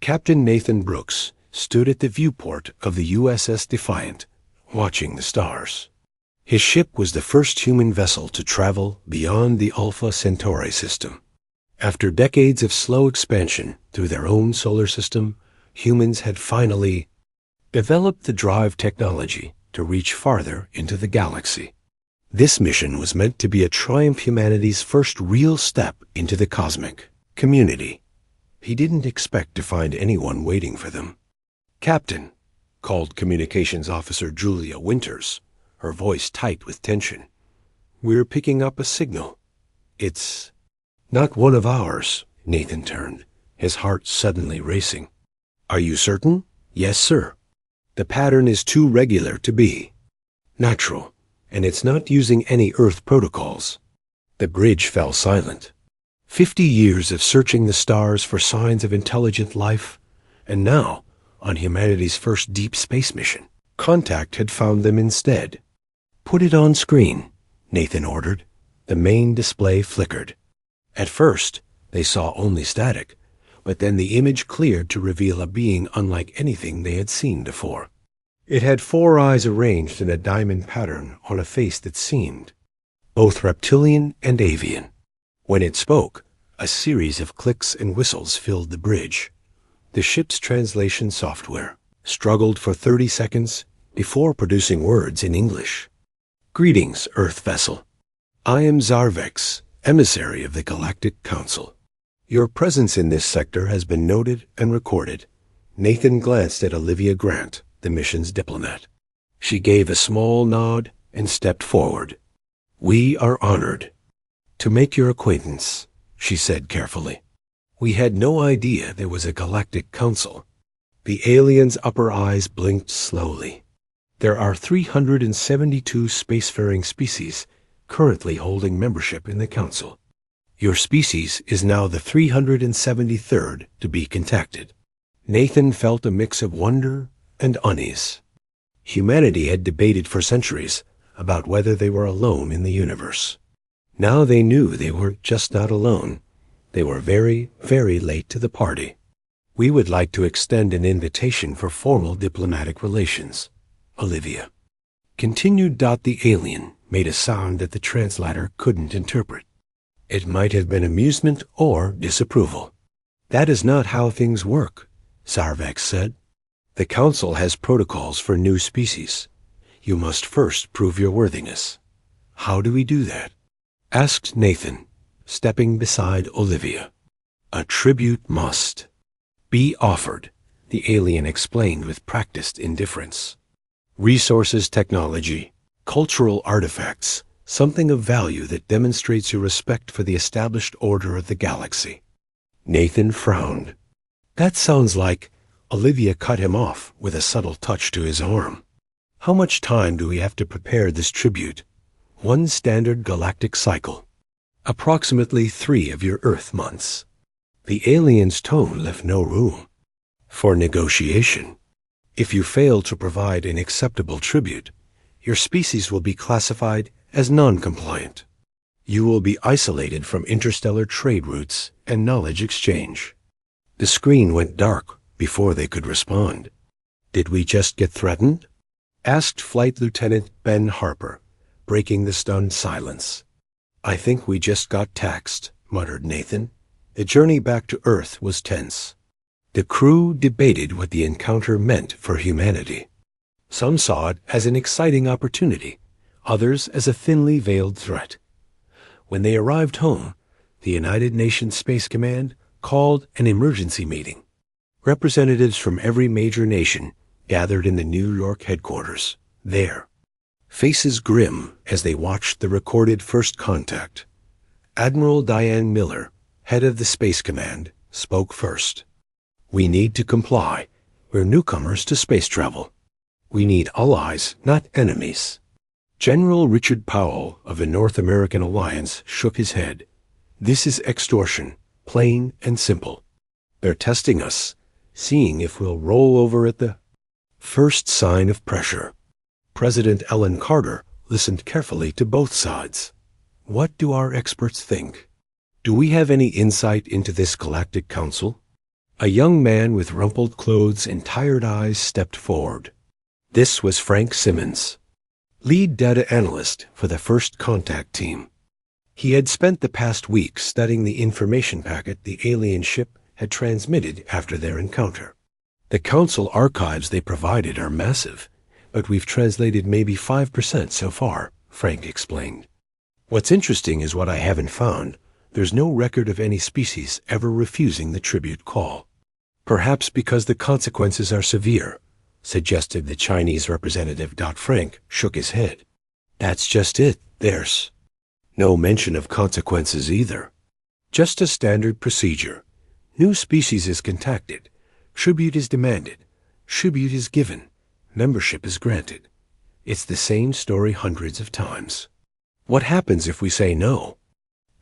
Captain Nathan Brooks stood at the viewport of the USS Defiant, watching the stars. His ship was the first human vessel to travel beyond the Alpha Centauri system. After decades of slow expansion through their own solar system, humans had finally developed the drive technology to reach farther into the galaxy. This mission was meant to be a Triumph Humanity's first real step into the cosmic community. He didn't expect to find anyone waiting for them. "Captain," called Communications Officer Julia Winters, her voice tight with tension. "We're picking up a signal. It's not one of ours." Nathan turned, his heart suddenly racing. "Are you certain?" "Yes, sir. The pattern is too regular to be natural, and it's not using any Earth protocols." The bridge fell silent. 50 years of searching the stars for signs of intelligent life, and now, on humanity's first deep space mission, contact had found them instead. "Put it on screen," Nathan ordered. The main display flickered. At first, they saw only static, but then the image cleared to reveal a being unlike anything they had seen before. It had 4 eyes arranged in a diamond pattern on a face that seemed both reptilian and avian. When it spoke, a series of clicks and whistles filled the bridge. The ship's translation software struggled for 30 seconds before producing words in English. "Greetings, Earth vessel. I am Zarvex, emissary of the Galactic Council. Your presence in this sector has been noted and recorded." Nathan glanced at Olivia Grant, the mission's diplomat. She gave a small nod and stepped forward. "We are honored to make your acquaintance," she said carefully. "We had no idea there was a Galactic Council." The alien's upper eyes blinked slowly. "There are 372 spacefaring species currently holding membership in the Council. Your species is now the 373rd to be contacted." Nathan felt a mix of wonder and unease. Humanity had debated for centuries about whether they were alone in the universe. Now they knew they were just not alone. They were very, very late to the party. "We would like to extend an invitation for formal diplomatic relations, Olivia." Continued. The alien made a sound that the translator couldn't interpret. It might have been amusement or disapproval. "That is not how things work," Zarvex said. "The Council has protocols for new species. You must first prove your worthiness." "How do we do that?" asked Nathan, stepping beside Olivia. "A tribute must be offered," the alien explained with practiced indifference. "Resources, technology, cultural artifacts, something of value that demonstrates your respect for the established order of the galaxy." Nathan frowned. "That sounds like—" Olivia cut him off with a subtle touch to his arm. "How much time do we have to prepare this tribute?" "1 standard galactic cycle. Approximately 3 of your Earth months." The alien's tone left no room for negotiation. "If you fail to provide an acceptable tribute, your species will be classified as non-compliant. You will be isolated from interstellar trade routes and knowledge exchange." The screen went dark before they could respond. "Did we just get threatened?" asked Flight Lieutenant Ben Harper, breaking the stunned silence. "I think we just got taxed," muttered Nathan. The journey back to Earth was tense. The crew debated what the encounter meant for humanity. Some saw it as an exciting opportunity, others as a thinly veiled threat. When they arrived home, the United Nations Space Command called an emergency meeting. Representatives from every major nation gathered in the New York headquarters. There, faces grim as they watched the recorded first contact. Admiral Diane Miller, head of the Space Command, spoke first. "We need to comply. We're newcomers to space travel. We need allies, not enemies." General Richard Powell of the North American Alliance shook his head. "This is extortion, plain and simple. They're testing us, seeing if we'll roll over at the first sign of pressure." President Ellen Carter listened carefully to both sides. "What do our experts think? Do we have any insight into this Galactic Council?" A young man with rumpled clothes and tired eyes stepped forward. This was Frank Simmons, lead data analyst for the First Contact Team. He had spent the past week studying the information packet the alien ship had transmitted after their encounter. The Council archives they provided are massive, but we've translated maybe 5% so far, Frank explained. What's interesting is what I haven't found. There's no record of any species ever refusing the tribute call. Perhaps because the consequences are severe, suggested the Chinese representative. Frank shook his head. That's just it. There's no mention of consequences either. Just a standard procedure. New species is contacted. Tribute is demanded. Tribute is given. Membership is granted. It's the same story hundreds of times. What happens if we say no?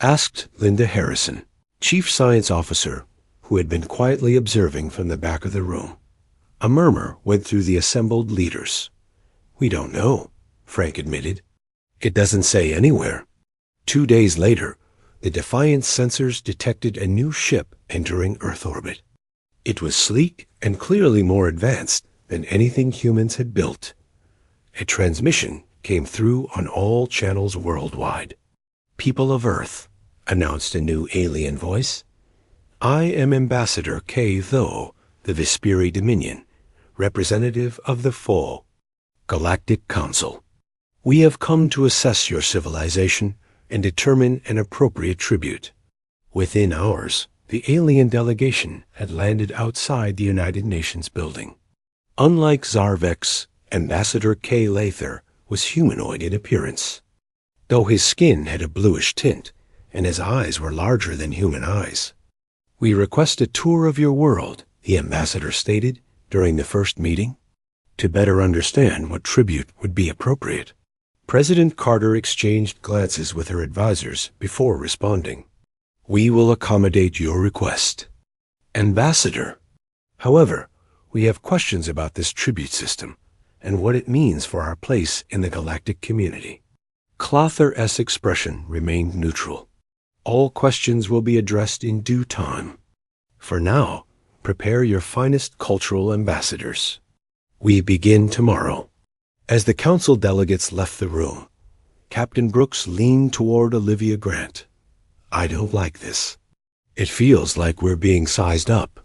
Asked Linda Harrison, Chief Science Officer, who had been quietly observing from the back of the room. A murmur went through the assembled leaders. We don't know, Frank admitted. It doesn't say anywhere. 2 days later, the Defiance sensors detected a new ship entering Earth orbit. It was sleek and clearly more advanced than anything humans had built. A transmission came through on all channels worldwide. People of Earth, announced a new alien voice. I am Ambassador K. Tho, the Vesperi Dominion, representative of the full Galactic Council. We have come to assess your civilization and determine an appropriate tribute. Within hours, the alien delegation had landed outside the United Nations building. Unlike Zarvex, Ambassador K. Lather was humanoid in appearance, though his skin had a bluish tint and his eyes were larger than human eyes. We request a tour of your world, the ambassador stated during the first meeting, to better understand what tribute would be appropriate. President Carter exchanged glances with her advisors before responding. We will accommodate your request. Ambassador. However, we have questions about this tribute system and what it means for our place in the galactic community. Clother's expression remained neutral. All questions will be addressed in due time. For now, prepare your finest cultural ambassadors. We begin tomorrow. As the council delegates left the room, Captain Brooks leaned toward Olivia Grant. I don't like this. It feels like we're being sized up.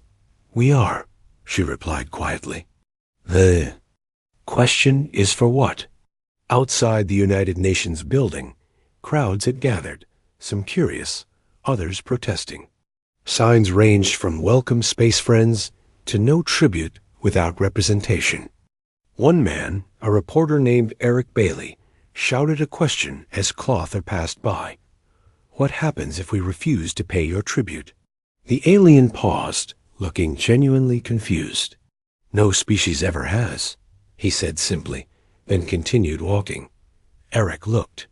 We are, she replied quietly. The question is for what? Outside the United Nations building, crowds had gathered, some curious, others protesting. Signs ranged from welcome space friends to no tribute without representation. One man, a reporter named Eric Bailey, shouted a question as Clother passed by. What happens if we refuse to pay your tribute? The alien paused, looking genuinely confused. No species ever has, he said simply, then continued walking. Eric looked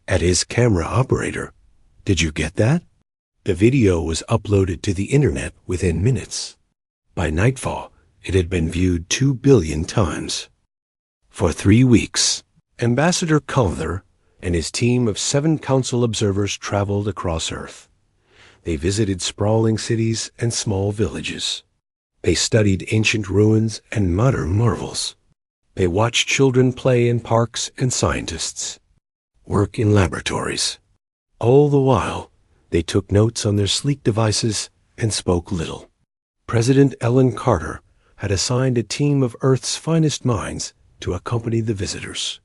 at his camera operator. Did you get that? The video was uploaded to the internet within minutes. By nightfall, it had been viewed 2 billion times. For 3 weeks, Ambassador Clother and his team of 7 council observers traveled across Earth. They visited sprawling cities and small villages. They studied ancient ruins and modern marvels. They watched children play in parks and scientists work in laboratories. All the while, they took notes on their sleek devices and spoke little. President Ellen Carter had assigned a team of Earth's finest minds to accompany the visitors.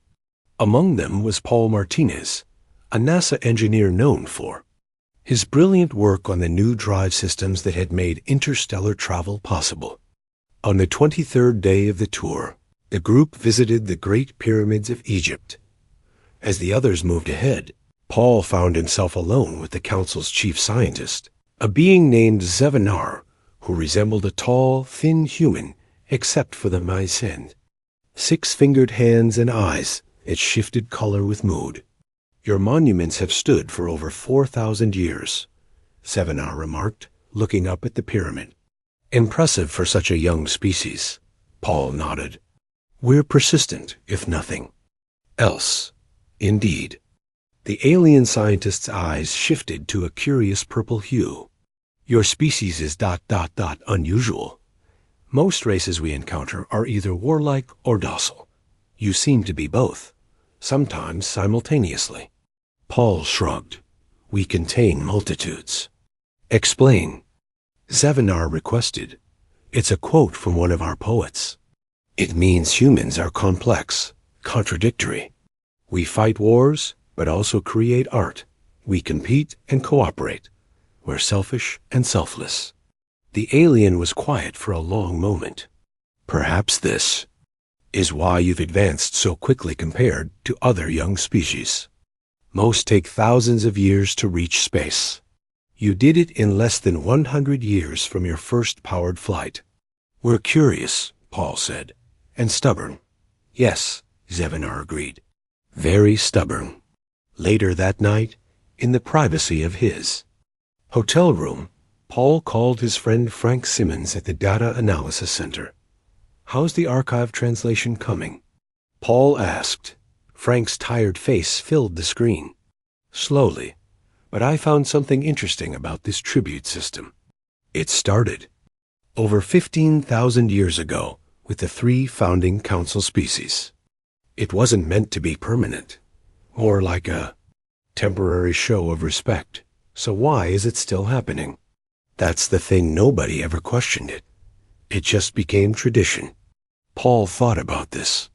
Among them was Paul Martinez, a NASA engineer known for his brilliant work on the new drive systems that had made interstellar travel possible. On the 23rd day of the tour, the group visited the Great Pyramids of Egypt. As the others moved ahead, Paul found himself alone with the council's chief scientist, a being named Zevanar, who resembled a tall, thin human except for the mycen. 6-fingered hands and eyes that shifted color with mood. Your monuments have stood for over 4,000 years, Zevanar remarked, looking up at the pyramid. Impressive for such a young species, Paul nodded. We're persistent, if nothing else. Indeed. The alien scientist's eyes shifted to a curious purple hue. Your species is ... unusual. Most races we encounter are either warlike or docile. You seem to be both, sometimes simultaneously. Paul shrugged. We contain multitudes. Explain. Zevinar requested. It's a quote from one of our poets. It means humans are complex, contradictory. We fight wars, but also create art. We compete and cooperate. We're selfish and selfless. The alien was quiet for a long moment. Perhaps this is why you've advanced so quickly compared to other young species. Most take thousands of years to reach space. You did it in less than 100 years from your first powered flight. We're curious, Paul said, and stubborn. Yes, Zevinar agreed. Very stubborn. Later that night, in the privacy of his hotel room, Paul called his friend Frank Simmons at the Data Analysis Center. How's the archive translation coming? Paul asked. Frank's tired face filled the screen. Slowly, but I found something interesting about this tribute system. It started over 15,000 years ago with the 3 founding council species. It wasn't meant to be permanent, more like a temporary show of respect. So why is it still happening? That's the thing, nobody ever questioned it. It just became tradition. Paul thought about this.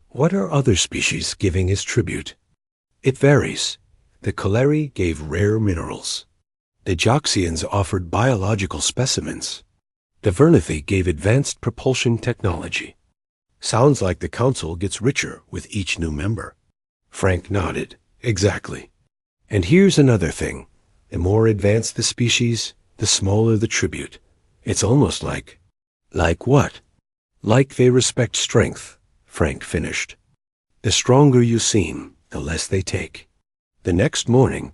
What are other species giving as tribute? It varies. The Kaleri gave rare minerals. The Joxians offered biological specimens. The Vernithi gave advanced propulsion technology. Sounds like the council gets richer with each new member. Frank nodded. Exactly. And here's another thing. The more advanced the species, the smaller the tribute. It's almost like... Like what? Like they respect strength, Frank finished. The stronger you seem, the less they take. The next morning,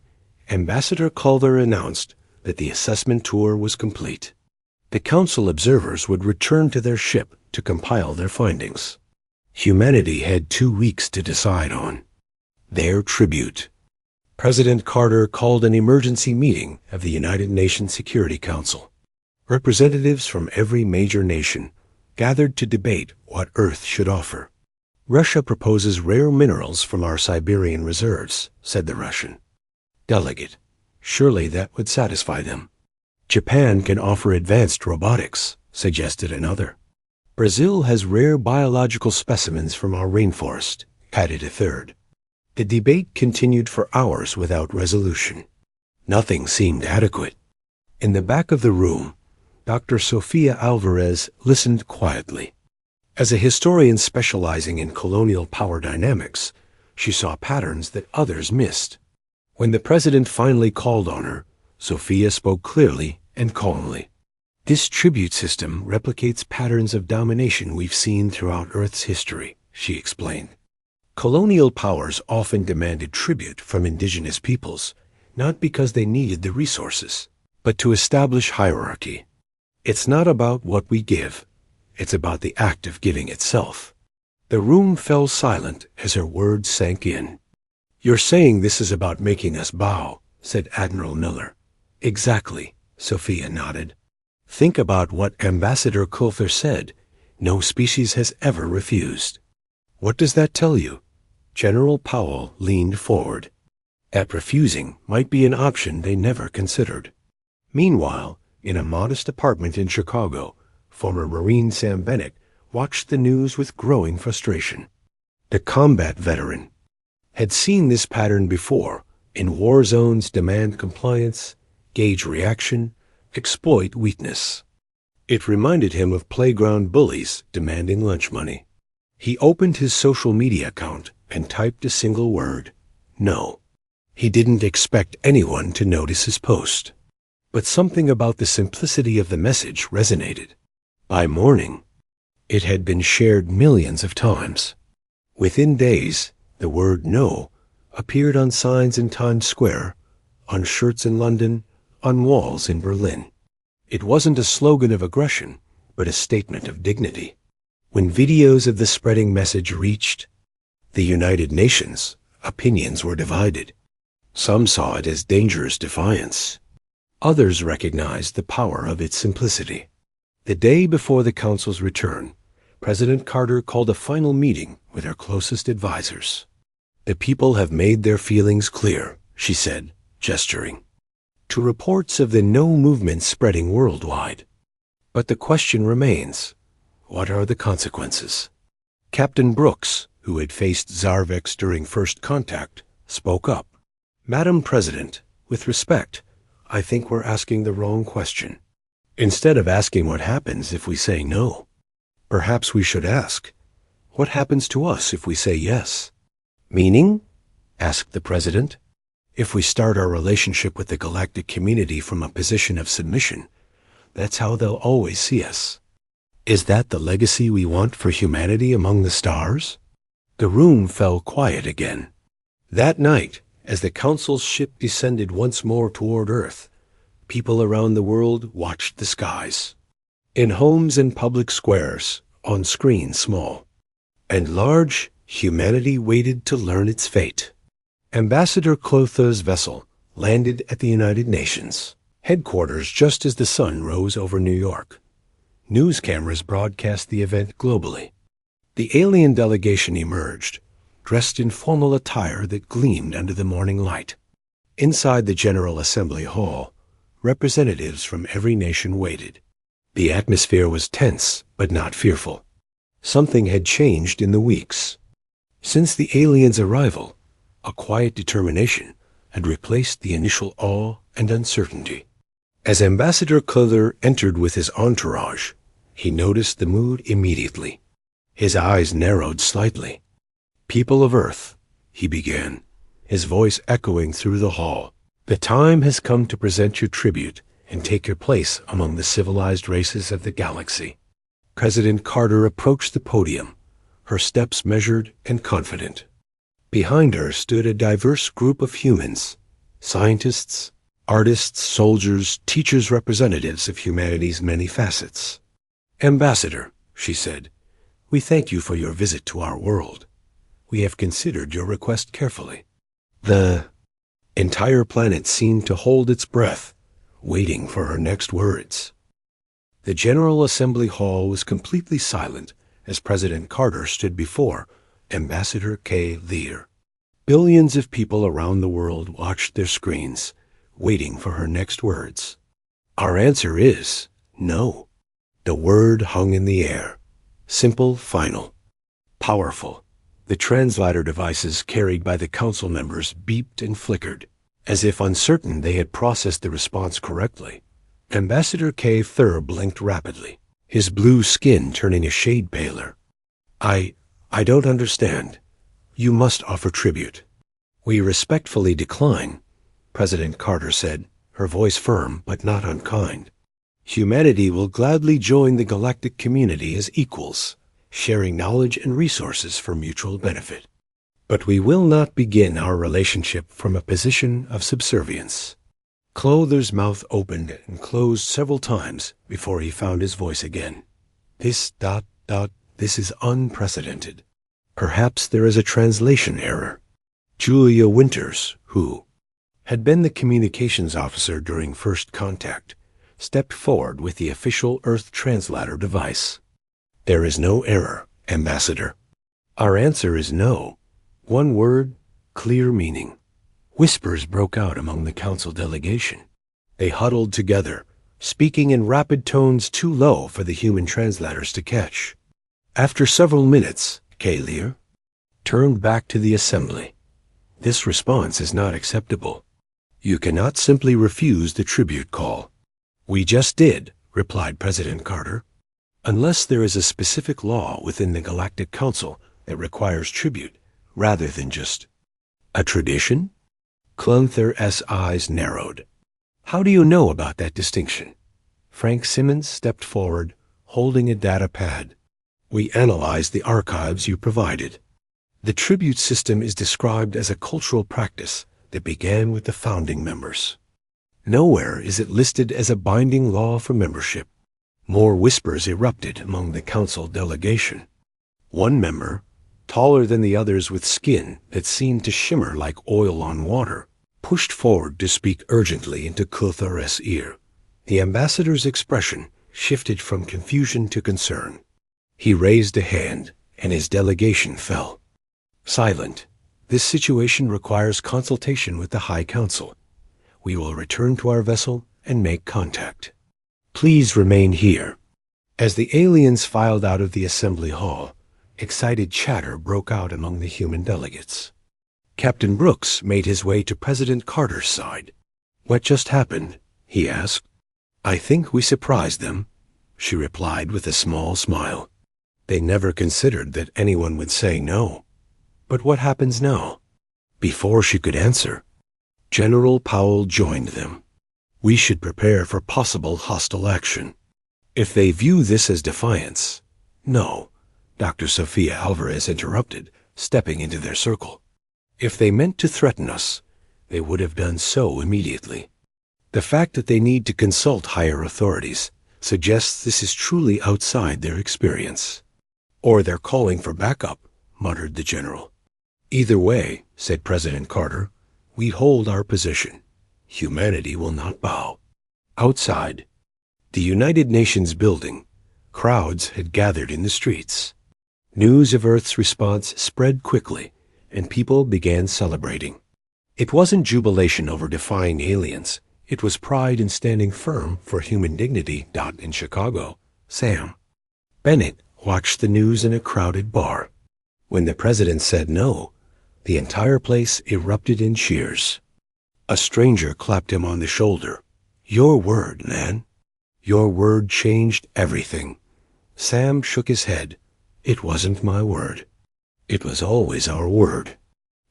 Ambassador Culver announced that the assessment tour was complete. The council observers would return to their ship to compile their findings. Humanity had 2 weeks to decide on their tribute. President Carter called an emergency meeting of the United Nations Security Council. Representatives from every major nation gathered to debate what Earth should offer. Russia proposes rare minerals from our Siberian reserves, said the Russian delegate. Surely that would satisfy them. Japan can offer advanced robotics, suggested another. Brazil has rare biological specimens from our rainforest, added a third. The debate continued for hours without resolution. Nothing seemed adequate. In the back of the room, Dr. Sofia Alvarez listened quietly. As a historian specializing in colonial power dynamics, she saw patterns that others missed. When the president finally called on her, Sofia spoke clearly and calmly. This tribute system replicates patterns of domination we've seen throughout Earth's history, she explained. Colonial powers often demanded tribute from indigenous peoples, not because they needed the resources, but to establish hierarchy. It's not about what we give. It's about the act of giving itself. The room fell silent as her words sank in. You're saying this is about making us bow, said Admiral Miller. Exactly, Sophia nodded. Think about what Ambassador Coulter said. No species has ever refused. What does that tell you? General Powell leaned forward. That refusing might be an option they never considered. Meanwhile, in a modest apartment in Chicago, former Marine Sam Bennett watched the news with growing frustration. The combat veteran had seen this pattern before. In war zones, demand compliance, gauge reaction, exploit weakness. It reminded him of playground bullies demanding lunch money. He opened his social media account and typed a single word, no. He didn't expect anyone to notice his post. But something about the simplicity of the message resonated. By morning, it had been shared millions of times. Within days, the word no appeared on signs in Times Square, on shirts in London, on walls in Berlin. It wasn't a slogan of aggression, but a statement of dignity. When videos of the spreading message reached the United Nations, opinions were divided. Some saw it as dangerous defiance. Others recognized the power of its simplicity. The day before the council's return, President Carter called a final meeting with her closest advisors. "The people have made their feelings clear," she said, gesturing to reports of the No movement spreading worldwide. But the question remains, what are the consequences? Captain Brooks, who had faced Zarvex during first contact, spoke up. "Madam President, with respect, I think we're asking the wrong question. Instead of asking what happens if we say no, perhaps we should ask, what happens to us if we say yes?" "Meaning?" asked the President. "If we start our relationship with the galactic community from a position of submission, that's how they'll always see us. Is that the legacy we want for humanity among the stars?" The room fell quiet again. That night, as the Council's ship descended once more toward Earth, people around the world watched the skies. In homes and public squares, on screens small and large, humanity waited to learn its fate. Ambassador Clotha's vessel landed at the United Nations headquarters just as the sun rose over New York. News cameras broadcast the event globally. The alien delegation emerged, dressed in formal attire that gleamed under the morning light. Inside the General Assembly Hall, representatives from every nation waited. The atmosphere was tense, but not fearful. Something had changed in the weeks. Since the aliens' arrival, a quiet determination had replaced the initial awe and uncertainty. As Ambassador Clother entered with his entourage, he noticed the mood immediately. His eyes narrowed slightly. "People of Earth," he began, his voice echoing through the hall, "the time has come to present your tribute and take your place among the civilized races of the galaxy." President Carter approached the podium, her steps measured and confident. Behind her stood a diverse group of humans, scientists, artists, soldiers, teachers, representatives of humanity's many facets. "Ambassador," she said, "we thank you for your visit to our world. We have considered your request carefully." The entire planet seemed to hold its breath, waiting for her next words. The General Assembly Hall was completely silent as President Carter stood before Ambassador K. Lear. Billions of people around the world watched their screens, waiting for her next words. "Our answer is no." The word hung in the air. Simple, final, powerful. The translator devices carried by the council members beeped and flickered, as if uncertain they had processed the response correctly. Ambassador K. Thur blinked rapidly, his blue skin turning a shade paler. I don't understand. You must offer tribute." "We respectfully decline," President Carter said, her voice firm but not unkind. "Humanity will gladly join the galactic community as equals, sharing knowledge and resources for mutual benefit. But we will not begin our relationship from a position of subservience." Clother's mouth opened and closed several times before he found his voice again. This is unprecedented. Perhaps there is a translation error." Julia Winters, who had been the communications officer during first contact, stepped forward with the official Earth translator device. "There is no error, Ambassador. Our answer is no. One word, clear meaning." Whispers broke out among the council delegation. They huddled together, speaking in rapid tones too low for the human translators to catch. After several minutes, K. Lear turned back to the assembly. "This response is not acceptable. You cannot simply refuse the tribute call." "We just did," replied President Carter. "Unless there is a specific law within the Galactic Council that requires tribute, rather than just a tradition?" Clunther's eyes narrowed. "How do you know about that distinction?" Frank Simmons stepped forward, holding a data pad. "We analyzed the archives you provided. The tribute system is described as a cultural practice that began with the founding members. Nowhere is it listed as a binding law for membership." More whispers erupted among the council delegation. One member, taller than the others with skin that seemed to shimmer like oil on water, pushed forward to speak urgently into Kuthar's ear. The ambassador's expression shifted from confusion to concern. He raised a hand, and his delegation fell. Silent. This situation requires consultation with the High Council. We will return to our vessel and make contact. Please remain here. As the aliens filed out of the assembly hall, excited chatter broke out among the human delegates. Captain Brooks made his way to President Carter's side. "What just happened?" he asked. "I think we surprised them," she replied with a small smile. They never considered that anyone would say no. But what happens now? Before she could answer, General Powell joined them. "We should prepare for possible hostile action. If they view this as defiance—" "No," Dr. Sophia Alvarez interrupted, stepping into their circle. "If they meant to threaten us, they would have done so immediately. The fact that they need to consult higher authorities suggests this is truly outside their experience." "Or they're calling for backup," muttered the general. "Either way," said President Carter, "we hold our position. Humanity will not bow." Outside the United Nations building, crowds had gathered in the streets. News of Earth's response spread quickly, and people began celebrating. It wasn't jubilation over defying aliens. It was pride in standing firm for human dignity. In Chicago, Sam Bennett watched the news in a crowded bar. When the president said no, the entire place erupted in cheers. A stranger clapped him on the shoulder. "Your word, man. Your word changed everything." Sam shook his head. "It wasn't my word. It was always our word.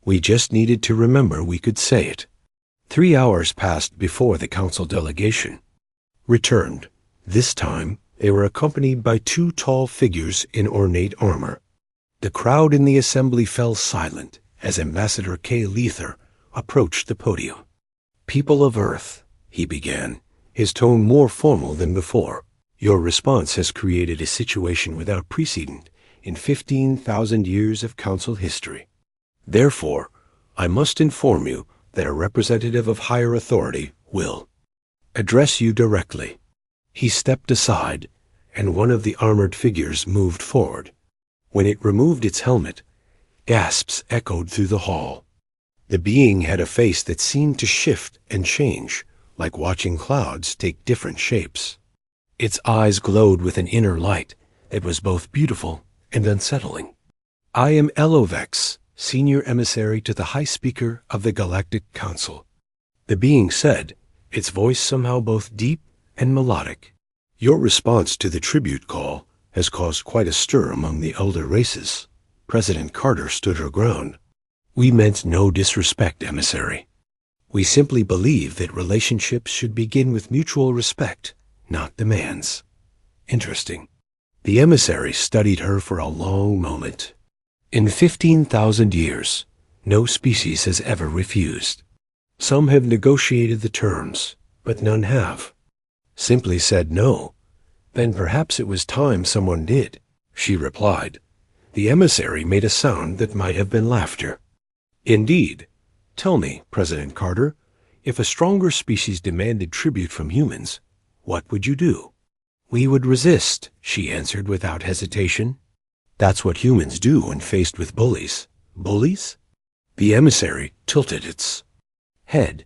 We just needed to remember we could say it." 3 hours passed before the council delegation returned. This time, they were accompanied by 2 tall figures in ornate armor. The crowd in the assembly fell silent as Ambassador K. Lether approached the podium. "People of Earth," he began, his tone more formal than before, "your response has created a situation without precedent in 15,000 years of council history. Therefore, I must inform you that a representative of higher authority will address you directly." He stepped aside, and one of the armored figures moved forward. When it removed its helmet, gasps echoed through the hall. The being had a face that seemed to shift and change, like watching clouds take different shapes. Its eyes glowed with an inner light that was both beautiful and unsettling. "I am Elovex, senior emissary to the High Speaker of the Galactic Council," the being said, its voice somehow both deep and melodic. "Your response to the tribute call has caused quite a stir among the elder races." President Carter stood her ground. "We meant no disrespect, emissary. We simply believe that relationships should begin with mutual respect, not demands." "Interesting." The emissary studied her for a long moment. "In 15,000 years, no species has ever refused. Some have negotiated the terms, but none have. Simply said no. Then perhaps it was time someone did," she replied. The emissary made a sound that might have been laughter. "Indeed. Tell me, President Carter, if a stronger species demanded tribute from humans, what would you do?" "We would resist," she answered without hesitation. "That's what humans do when faced with bullies." "Bullies?" The emissary tilted its head.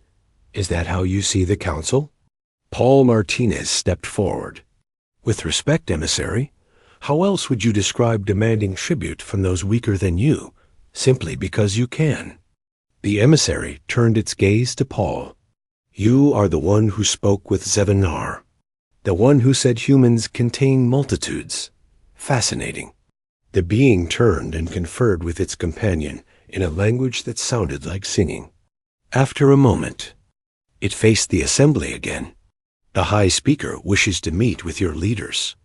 "Is that how you see the council?" Paul Martinez stepped forward. "With respect, emissary, how else would you describe demanding tribute from those weaker than you, simply because you can?" The emissary turned its gaze to Paul. "You are the one who spoke with Zevanar, the one who said humans contain multitudes. Fascinating." The being turned and conferred with its companion in a language that sounded like singing. After a moment, it faced the assembly again. "The High Speaker wishes to meet with your leaders.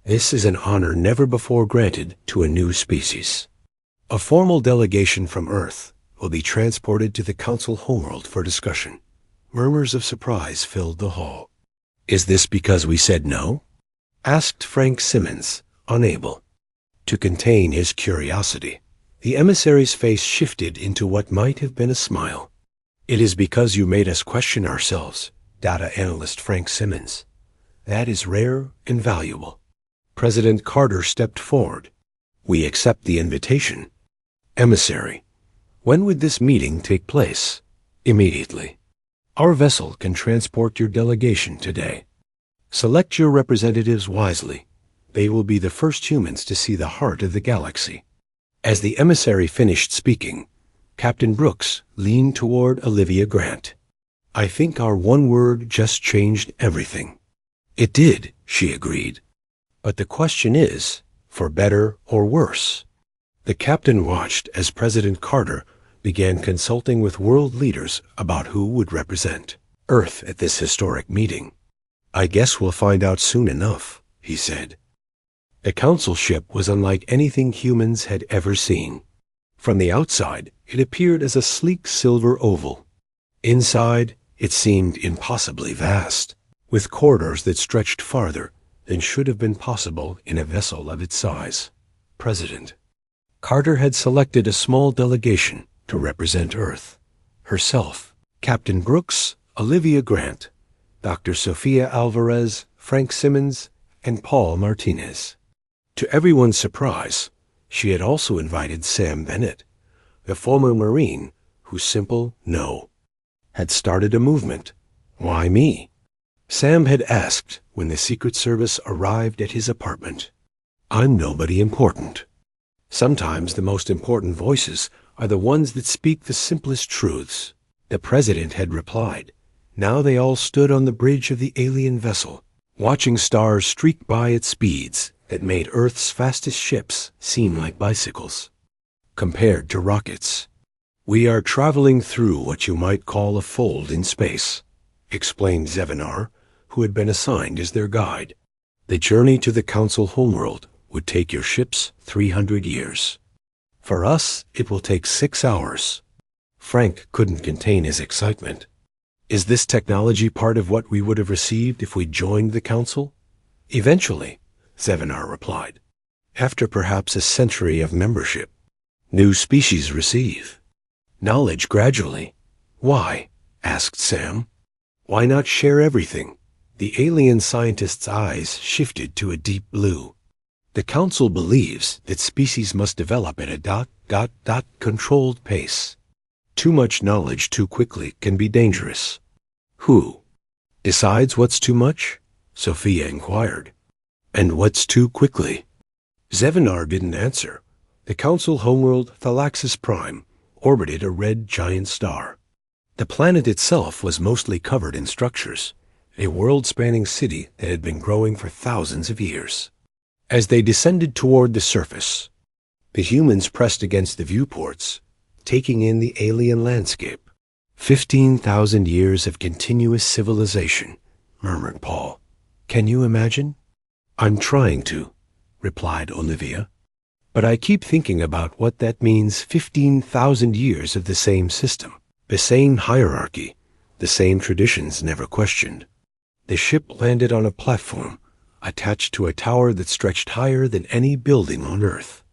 This is an honor never before granted to a new species. A formal delegation from Earth will be transported to the Council homeworld for discussion." Murmurs of surprise filled the hall. "Is this because we said no?" asked Frank Simmons, unable to contain his curiosity. The emissary's face shifted into what might have been a smile. It is because you made us question ourselves, data analyst Frank Simmons. That is rare and valuable. President Carter stepped forward. We accept the invitation. Emissary, when would this meeting take place? Immediately. Our vessel can transport your delegation today. Select your representatives wisely. They will be the first humans to see the heart of the galaxy. As the emissary finished speaking, Captain Brooks leaned toward Olivia Grant. I think our one word just changed everything. It did, she agreed. But the question is, for better or worse? The captain watched as President Carter began consulting with world leaders about who would represent Earth at this historic meeting. I guess we'll find out soon enough, he said. The council ship was unlike anything humans had ever seen. From the outside, it appeared as a sleek silver oval. Inside, it seemed impossibly vast, with corridors that stretched farther than should have been possible in a vessel of its size. President Carter had selected a small delegation to represent Earth. Herself, Captain Brooks, Olivia Grant, Dr. Sofia Alvarez, Frank Simmons, and Paul Martinez. To everyone's surprise, she had also invited Sam Bennett, the former Marine whose simple no had started a movement. Why me? Sam had asked when the Secret Service arrived at his apartment. I'm nobody important. Sometimes the most important voices are the ones that speak the simplest truths. The president had replied. Now they all stood on the bridge of the alien vessel, watching stars streak by at speeds that made Earth's fastest ships seem like bicycles, compared to rockets. We are traveling through what you might call a fold in space, explained Zevinar, who had been assigned as their guide. The journey to the Council homeworld would take your ships 300 years. For us, it will take 6 hours. Frank couldn't contain his excitement. Is this technology part of what we would have received if we joined the Council? Eventually, Zevinar replied. After perhaps a century of membership, new species receive knowledge gradually. Why? Asked Sam. Why not share everything? The alien scientist's eyes shifted to a deep blue. The Council believes that species must develop at a controlled pace. Too much knowledge too quickly can be dangerous. Who decides what's too much? Sophia inquired. And what's too quickly? Zevinar didn't answer. The Council homeworld Thalaxis Prime orbited a red giant star. The planet itself was mostly covered in structures, a world-spanning city that had been growing for thousands of years. As they descended toward the surface, the humans pressed against the viewports, taking in the alien landscape. 15,000 years of continuous civilization, murmured Paul. Can you imagine? I'm trying to, replied Olivia. But I keep thinking about what that means. 15,000 years of the same system, the same hierarchy, the same traditions never questioned. The ship landed on a platform attached to a tower that stretched higher than any building on Earth.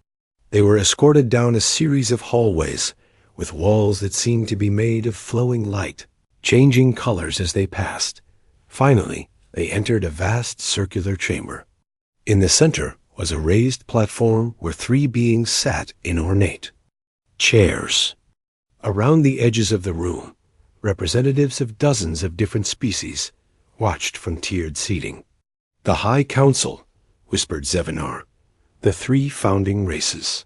They were escorted down a series of hallways with walls that seemed to be made of flowing light, changing colors as they passed. Finally, they entered a vast circular chamber. In the center was a raised platform where 3 beings sat in ornate chairs. Around the edges of the room, representatives of dozens of different species watched from tiered seating. The High Council, whispered Zevinar, the 3 founding races.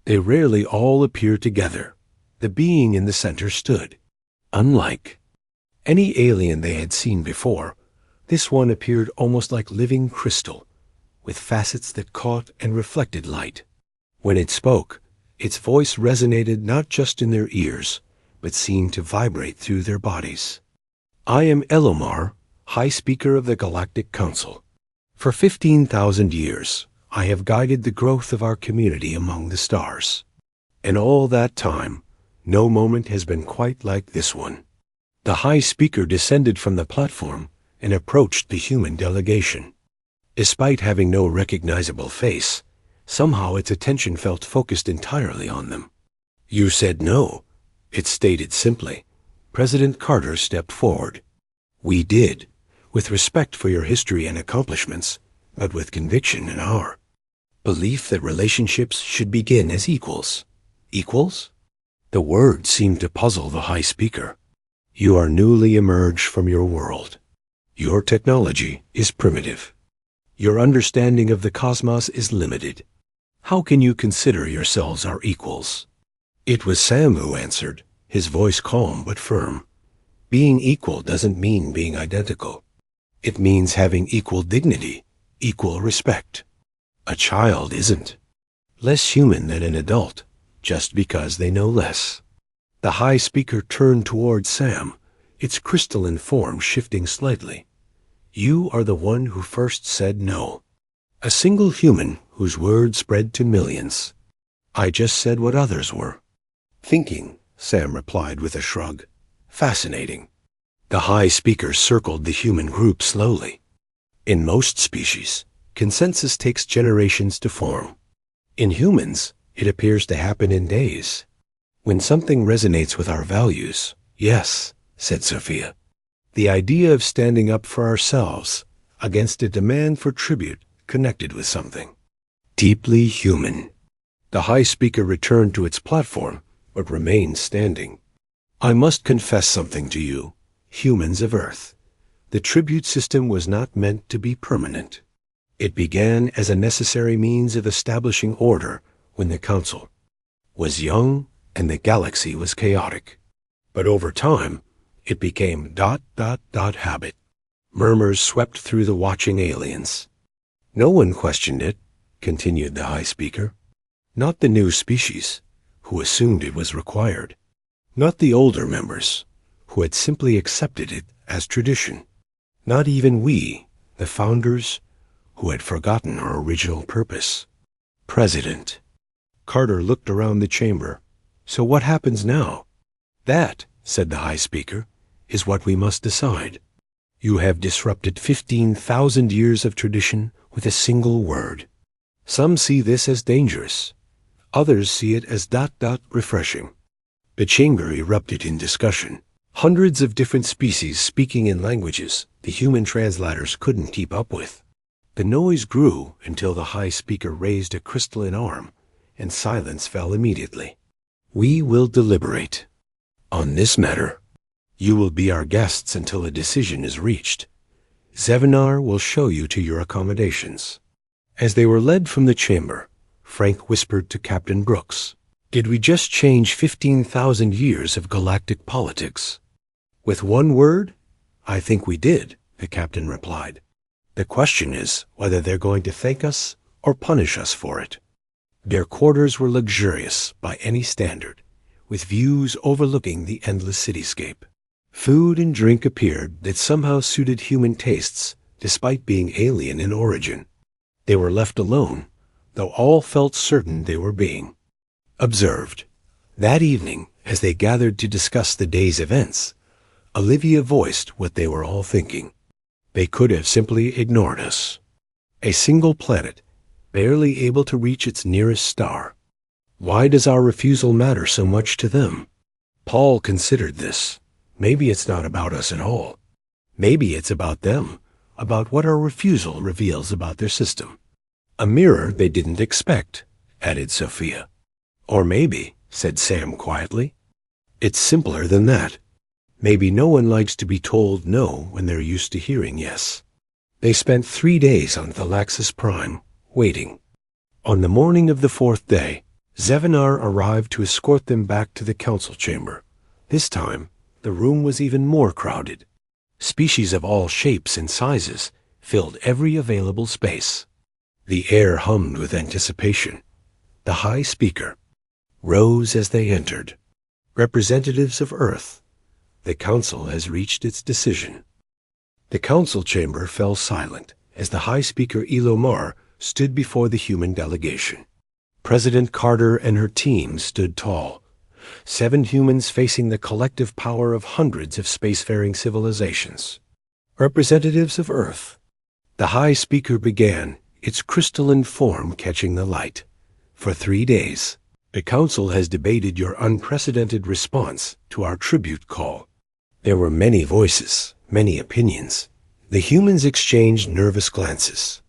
They rarely all appear together. The being in the center stood. Unlike any alien they had seen before, this one appeared almost like living crystal, with facets that caught and reflected light. When it spoke, its voice resonated not just in their ears, but seemed to vibrate through their bodies. I am Elomar, High Speaker of the Galactic Council. For 15,000 years, I have guided the growth of our community among the stars. In all that time, no moment has been quite like this one. The High Speaker descended from the platform and approached the human delegation. Despite having no recognizable face, somehow its attention felt focused entirely on them. You said no, it stated simply, President Carter stepped forward. "We did, with respect for your history and accomplishments, but with conviction in our belief that relationships should begin as equals." Equals? The word seemed to puzzle the High Speaker. "You are newly emerged from your world. Your technology is primitive. Your understanding of the cosmos is limited. How can you consider yourselves our equals?" It was Sam who answered, his voice calm but firm. "Being equal doesn't mean being identical. It means having equal dignity, equal respect. A child isn't less human than an adult just because they know less." The High Speaker turned toward Sam, its crystalline form shifting slightly. "You are the one who first said no. A single human whose word spread to millions. I just said what others were thinking," Sam replied with a shrug. "Fascinating." The High Speaker circled the human group slowly. "In most species, consensus takes generations to form. In humans, it appears to happen in days. When something resonates with our values, yes," said Sophia. "The idea of standing up for ourselves against a demand for tribute connected with something deeply human." The High Speaker returned to its platform, but remained standing. "I must confess something to you, humans of Earth. The tribute system was not meant to be permanent. It began as a necessary means of establishing order when the Council was young and the galaxy was chaotic. But over time, it became ... habit." Murmurs swept through the watching aliens. "No one questioned it," continued the High Speaker. "Not the new species, who assumed it was required. Not the older members, who had simply accepted it as tradition. Not even we, the founders, who had forgotten our original purpose." "President." Carter looked around the chamber. "So what happens now?" "That," said the High Speaker, "is what we must decide. You have disrupted 15,000 years of tradition with a single word. Some see this as dangerous. Others see it as ... refreshing." The chamber erupted in discussion. Hundreds of different species speaking in languages the human translators couldn't keep up with. The noise grew until the High Speaker raised a crystalline arm, and silence fell immediately. "We will deliberate on this matter. You will be our guests until a decision is reached. Zevinar will show you to your accommodations." As they were led from the chamber, Frank whispered to Captain Brooks, "Did we just change 15,000 years of galactic politics?" "With one word, I think we did," the captain replied. "The question is whether they're going to thank us or punish us for it." Their quarters were luxurious by any standard, with views overlooking the endless cityscape. Food and drink appeared that somehow suited human tastes, despite being alien in origin. They were left alone, though all felt certain they were being observed. That evening, as they gathered to discuss the day's events, Olivia voiced what they were all thinking. "They could have simply ignored us. A single planet, barely able to reach its nearest star. Why does our refusal matter so much to them?" Paul considered this. Maybe it's not about us at all. Maybe it's about them, about what our refusal reveals about their system. "A mirror they didn't expect," added Sophia. "Or maybe," said Sam quietly, "it's simpler than that. Maybe no one likes to be told no when they're used to hearing yes." They spent 3 days on Thalaxis Prime, waiting. On the morning of the 4th day, Zevinar arrived to escort them back to the council chamber. This time, the room was even more crowded. Species of all shapes and sizes filled every available space. The air hummed with anticipation. The High Speaker rose as they entered. "Representatives of Earth, the Council has reached its decision." The council chamber fell silent as the High Speaker Elomar stood before the human delegation. President Carter and her team stood tall, 7 humans facing the collective power of hundreds of spacefaring civilizations. "Representatives of Earth," the High Speaker began, its crystalline form catching the light. "For 3 days, the Council has debated your unprecedented response to our tribute call. There were many voices, many opinions. The humans exchanged nervous glances.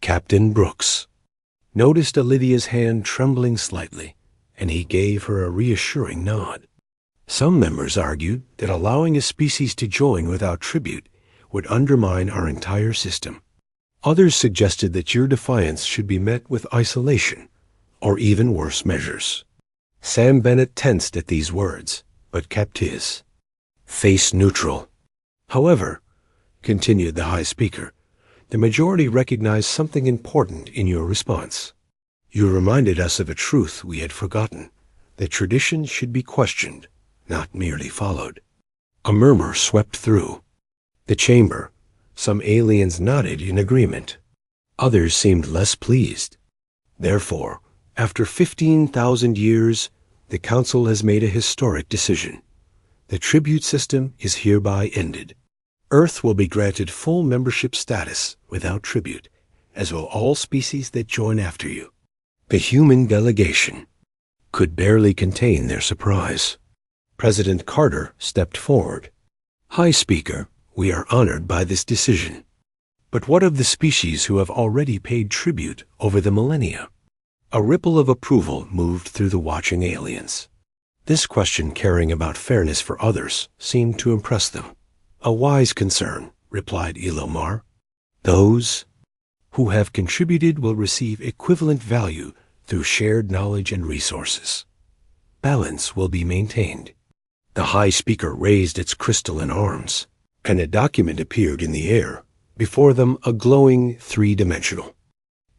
Captain Brooks noticed Olivia's hand trembling slightly, and he gave her a reassuring nod. Some members argued that allowing a species to join without tribute would undermine our entire system. Others suggested that your defiance should be met with isolation, or even worse measures. Sam Bennett tensed at these words, but kept his face neutral. However, continued the High Speaker, the majority recognized something important in your response. You reminded us of a truth we had forgotten, that traditions should be questioned, not merely followed. A murmur swept through the chamber. Some aliens nodded in agreement. Others seemed less pleased. Therefore, after 15,000 years, the Council has made a historic decision. The tribute system is hereby ended. Earth will be granted full membership status without tribute, as will all species that join after you. The human delegation could barely contain their surprise. President Carter stepped forward. High Speaker, we are honored by this decision. But what of the species who have already paid tribute over the millennia? A ripple of approval moved through the watching aliens. This question, caring about fairness for others, seemed to impress them. A wise concern, replied Elomar. Those who have contributed will receive equivalent value through shared knowledge and resources. Balance will be maintained. The High Speaker raised its crystalline arms, and a document appeared in the air, before them a glowing three-dimensional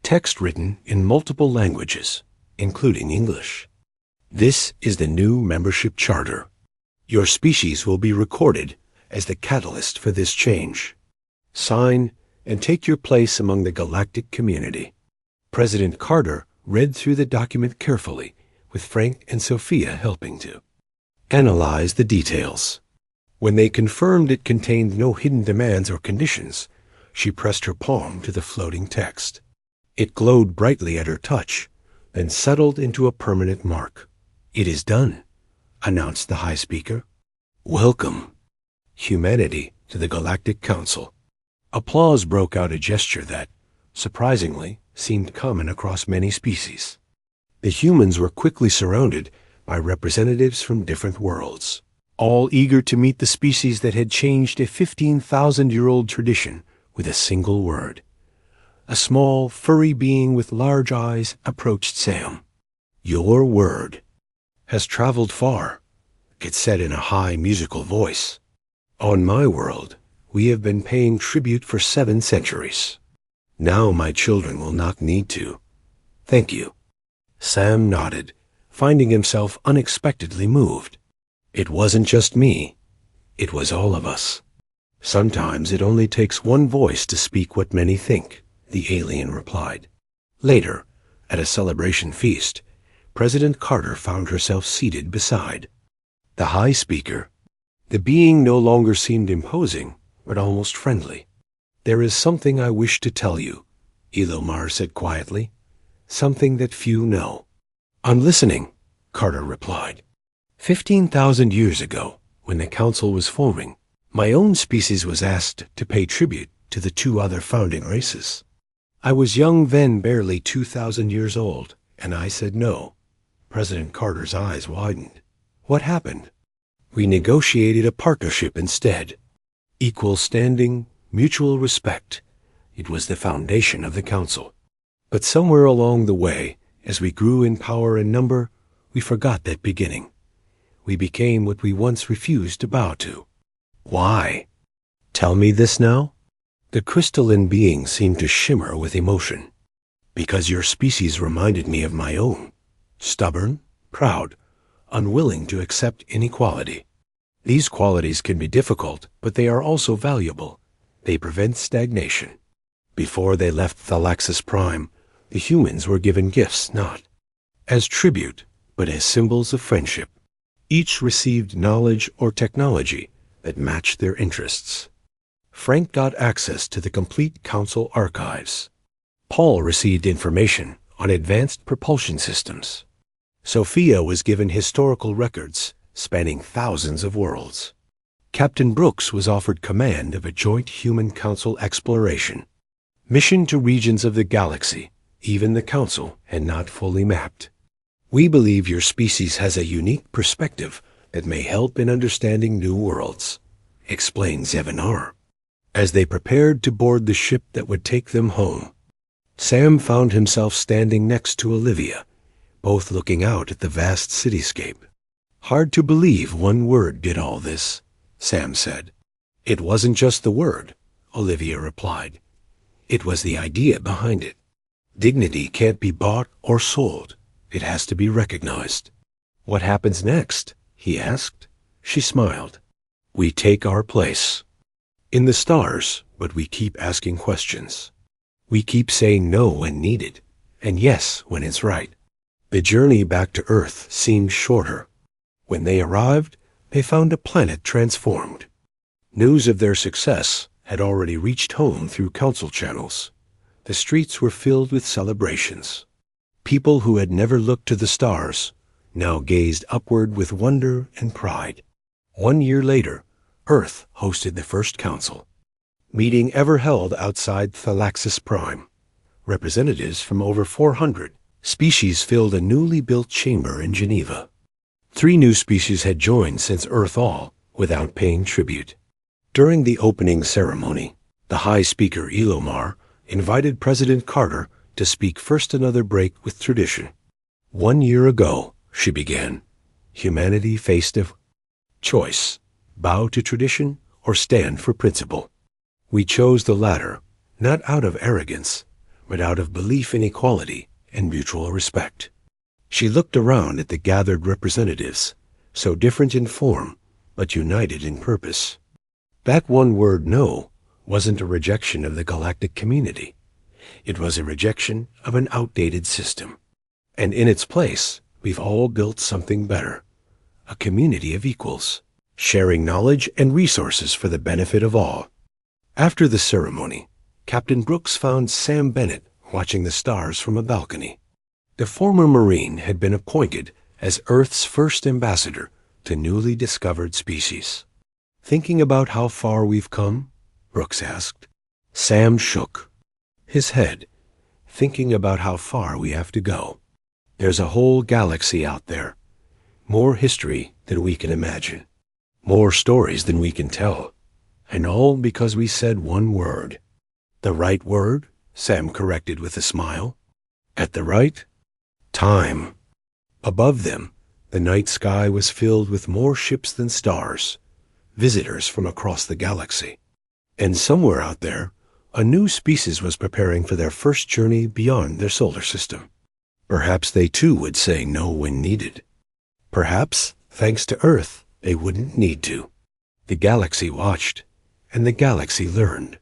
text written in multiple languages, including English. This is the new membership charter. Your species will be recorded as the catalyst for this change. Sign and take your place among the galactic community. President Carter read through the document carefully, with Frank and Sophia helping to analyze the details. When they confirmed it contained no hidden demands or conditions, she pressed her palm to the floating text. It glowed brightly at her touch, then settled into a permanent mark. It is done, announced the High Speaker. Welcome, humanity, to the Galactic Council. Applause broke out, a gesture that, surprisingly, seemed common across many species. The humans were quickly surrounded by representatives from different worlds, all eager to meet the species that had changed a 15,000-year-old tradition with a single word. A small, furry being with large eyes approached Sam. Your word has traveled far, it said in a high musical voice. On my world, we have been paying tribute for 7 centuries. Now my children will not need to. Thank you. Sam nodded, finding himself unexpectedly moved. It wasn't just me. It was all of us. Sometimes it only takes one voice to speak what many think, the alien replied. Later, at a celebration feast, President Carter found herself seated beside the High Speaker. The being no longer seemed imposing, but almost friendly. There is something I wish to tell you, Elomar said quietly. Something that few know. I'm listening, Carter replied. 15,000 years ago, when the Council was forming, my own species was asked to pay tribute to the 2 other founding races. I was young then, barely 2,000 years old, and I said no. President Carter's eyes widened. What happened? We negotiated a partnership instead. Equal standing, mutual respect. It was the foundation of the Council. But somewhere along the way, as we grew in power and number, we forgot that beginning. We became what we once refused to bow to. Why? Tell me this now? The crystalline being seemed to shimmer with emotion. Because your species reminded me of my own. Stubborn, proud, unwilling to accept inequality. These qualities can be difficult, but they are also valuable. They prevent stagnation. Before they left Thalaxis Prime, the humans were given gifts not as tribute, but as symbols of friendship. Each received knowledge or technology that matched their interests. Frank got access to the complete Council archives. Paul received information on advanced propulsion systems. Sophia was given historical records spanning thousands of worlds. Captain Brooks was offered command of a joint Human Council exploration. Mission to regions of the galaxy even the Council had not fully mapped. We believe your species has a unique perspective that may help in understanding new worlds, explained Zevanar. As they prepared to board the ship that would take them home, Sam found himself standing next to Olivia, both looking out at the vast cityscape. Hard to believe one word did all this, Sam said. It wasn't just the word, Olivia replied. It was the idea behind it. Dignity can't be bought or sold. It has to be recognized. What happens next? He asked. She smiled. We take our place. In the stars, but we keep asking questions. We keep saying no when needed, and yes when it's right. The journey back to Earth seemed shorter. When they arrived, they found a planet transformed. News of their success had already reached home through council channels. The streets were filled with celebrations. People who had never looked to the stars now gazed upward with wonder and pride. 1 year later, Earth hosted the first council. Meeting ever held outside Thalaxis Prime. Representatives from over 400 species filled a newly built chamber in Geneva. 3 new species had joined since Earth All without paying tribute. During the opening ceremony, the High Speaker Elomar invited President Carter to speak first another break with tradition. 1 year ago, she began, humanity faced a choice, bow to tradition or stand for principle. We chose the latter, not out of arrogance, but out of belief in equality and mutual respect. She looked around at the gathered representatives, so different in form, but united in purpose. That one word no wasn't a rejection of the galactic community. It was a rejection of an outdated system. And in its place, we've all built something better. A community of equals, sharing knowledge and resources for the benefit of all. After the ceremony, Captain Brooks found Sam Bennett watching the stars from a balcony. The former Marine had been appointed as Earth's first ambassador to newly discovered species. Thinking about how far we've come? Brooks asked. Sam shook his head, thinking about how far we have to go. There's a whole galaxy out there. More history than we can imagine. More stories than we can tell. And all because we said one word. The right word? Sam corrected with a smile. At the right time. Above them, the night sky was filled with more ships than stars, visitors from across the galaxy. And somewhere out there, a new species was preparing for their first journey beyond their solar system. Perhaps they too would say no when needed. Perhaps, thanks to Earth, they wouldn't need to. The galaxy watched, and the galaxy learned.